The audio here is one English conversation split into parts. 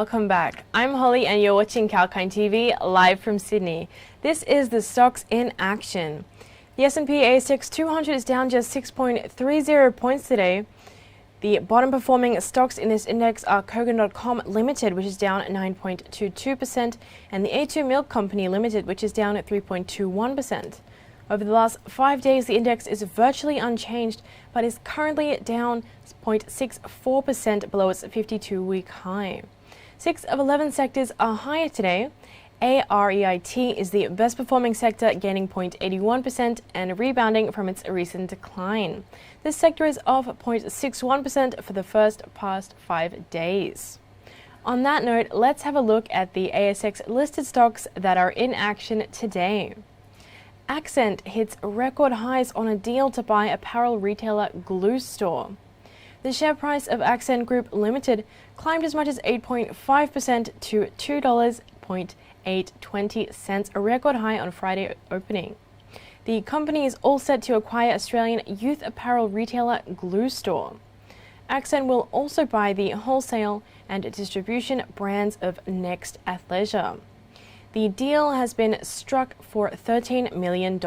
welcome back. I'm Holly and you're watching Kalkine TV live from Sydney. This is the stocks in action. The S&P ASX 200 is down just 6.30 points today. The bottom performing stocks in this index are Kogan.com Limited, which is down 9.22%, and the A2 Milk Company Limited, which is down at 3.21%. Over the last 5 days, the index is virtually unchanged, but is currently down 0.64% below its 52-week high. 6 of 11 sectors are higher today. AREIT is the best performing sector, gaining 0.81% and rebounding from its recent decline. This sector is off 0.61% for the past 5 days. On that note, let's have a look at the ASX listed stocks that are in action today. Accent hits record highs on a deal to buy apparel retailer Glue Store. The share price of Accent Group Limited climbed as much as 8.5% to $2.820, a record high on Friday opening. The company is all set to acquire Australian youth apparel retailer Glue Store. Accent will also buy the wholesale and distribution brands of Next Athleisure. The deal has been struck for $13 million.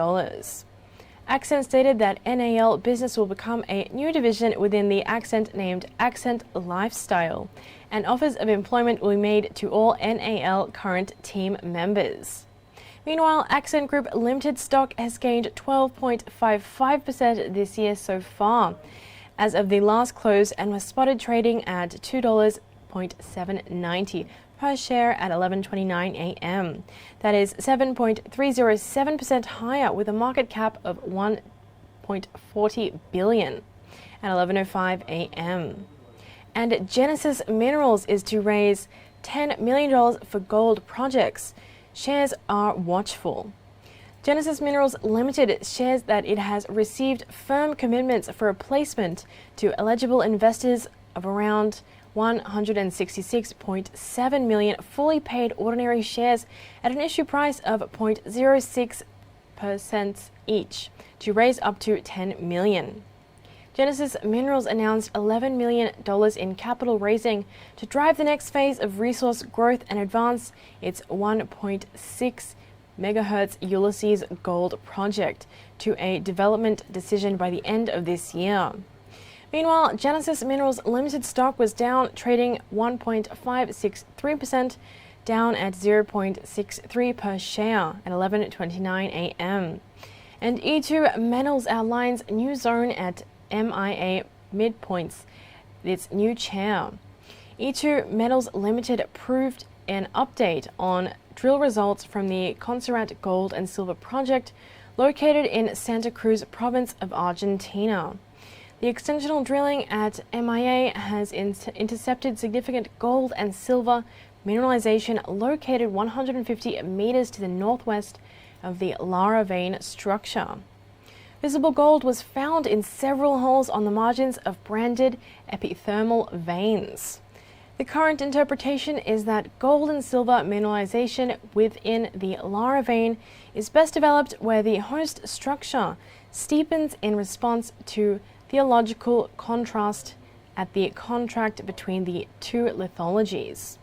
Accent stated that NAL business will become a new division within the Accent named Accent Lifestyle, and offers of employment will be made to all NAL current team members. Meanwhile, Accent Group Limited stock has gained 12.55% this year so far, as of the last close, and was spotted trading at $2.790 per share at 11:29 a.m. That is 7.307% higher, with a market cap of $1.40 billion at 11:05 a.m. And Genesis Minerals is to raise $10 million for gold projects. Shares are watchful. Genesis Minerals Limited shares that it has received firm commitments for a placement to eligible investors of around 166.7 million fully paid ordinary shares at an issue price of 0.06% each to raise up to $10 million. Genesis Minerals announced $11 million in capital raising to drive the next phase of resource growth and advance its 1.6 megahertz Ulysses Gold project to a development decision by the end of this year. Meanwhile, Genesis Minerals Limited stock was down, trading 1.563%, down at 0.63 per share at 11:29 a.m. And E2 Metals outlines new zone at MIA midpoints, its new chair. E2 Metals Limited approved an update on drill results from the Conserrat Gold and Silver project located in Santa Cruz province of Argentina. The extensional drilling at MIA has intercepted significant gold and silver mineralization located 150 meters to the northwest of the Lara vein structure. Visible gold was found in several holes on the margins of branded epithermal veins. The current interpretation is that gold and silver mineralization within the Lara vein is best developed where the host structure steepens in response to theological contrast at the contract between the two lithologies.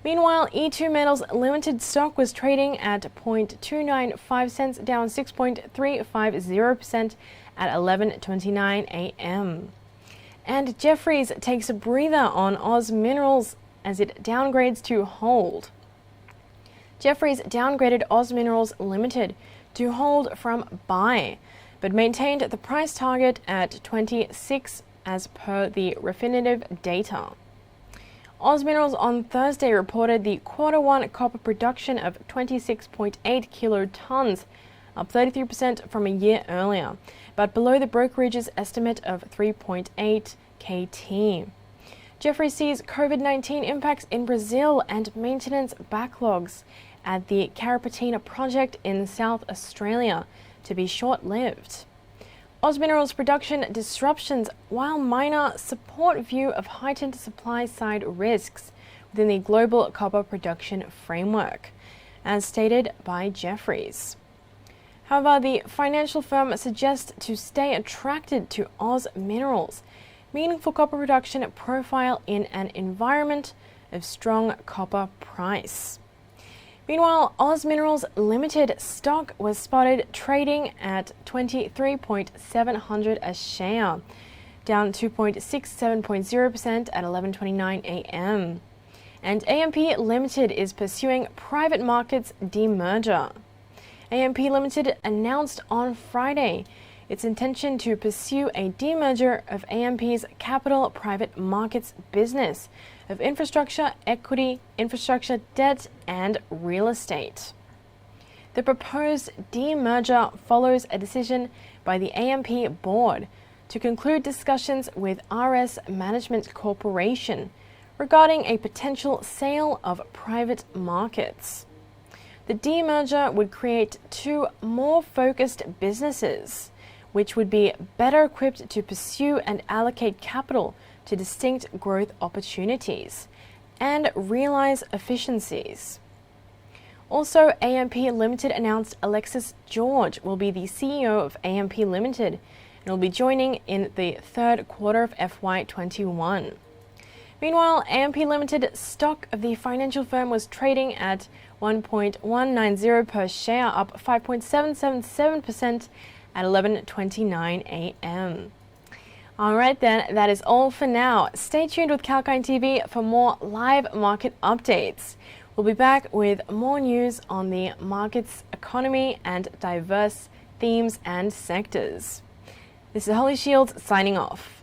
Meanwhile, E2 Metals Limited stock was trading at 0.295 cents, down 6.350% at 11:29 a.m. And Jefferies takes a breather on Oz Minerals as it downgrades to hold. Jefferies downgraded Oz Minerals Limited to hold from buy, but maintained the price target at 26 as per the Refinitiv data. Oz Minerals on Thursday reported the Q1 copper production of 26.8 kilotons, up 33% from a year earlier, but below the brokerage's estimate of 3.8 KT. Jefferies sees COVID-19 impacts in Brazil and maintenance backlogs at the Carapatina project in South Australia to be short-lived. Oz Minerals production disruptions, while minor, support view of heightened supply-side risks within the global copper production framework, as stated by Jefferies. However, the financial firm suggests to stay attracted to Oz Minerals' meaningful copper production profile in an environment of strong copper price. Meanwhile, Oz Minerals Limited stock was spotted trading at 23.700 a share, down 2.67.0% at 11:29 a.m. And AMP Limited is pursuing private markets demerger. AMP Limited announced on Friday its intention to pursue a demerger of AMP's capital private markets business of infrastructure, equity, infrastructure debt, and real estate. The proposed demerger follows a decision by the AMP board to conclude discussions with RS Management Corporation regarding a potential sale of private markets. The demerger would create two more focused businesses, which would be better equipped to pursue and allocate capital to distinct growth opportunities and realize efficiencies. Also, AMP Limited announced Alexis George will be the CEO of AMP Limited and will be joining in the third quarter of FY21. Meanwhile, AMP Limited stock of the financial firm was trading at 1.190 per share, up 5.777% at 11:29 a.m. Alright then, that is all for now. Stay tuned with Kalkine TV for more live market updates. We'll be back with more news on the markets, economy, and diverse themes and sectors. This is Holly Shields signing off.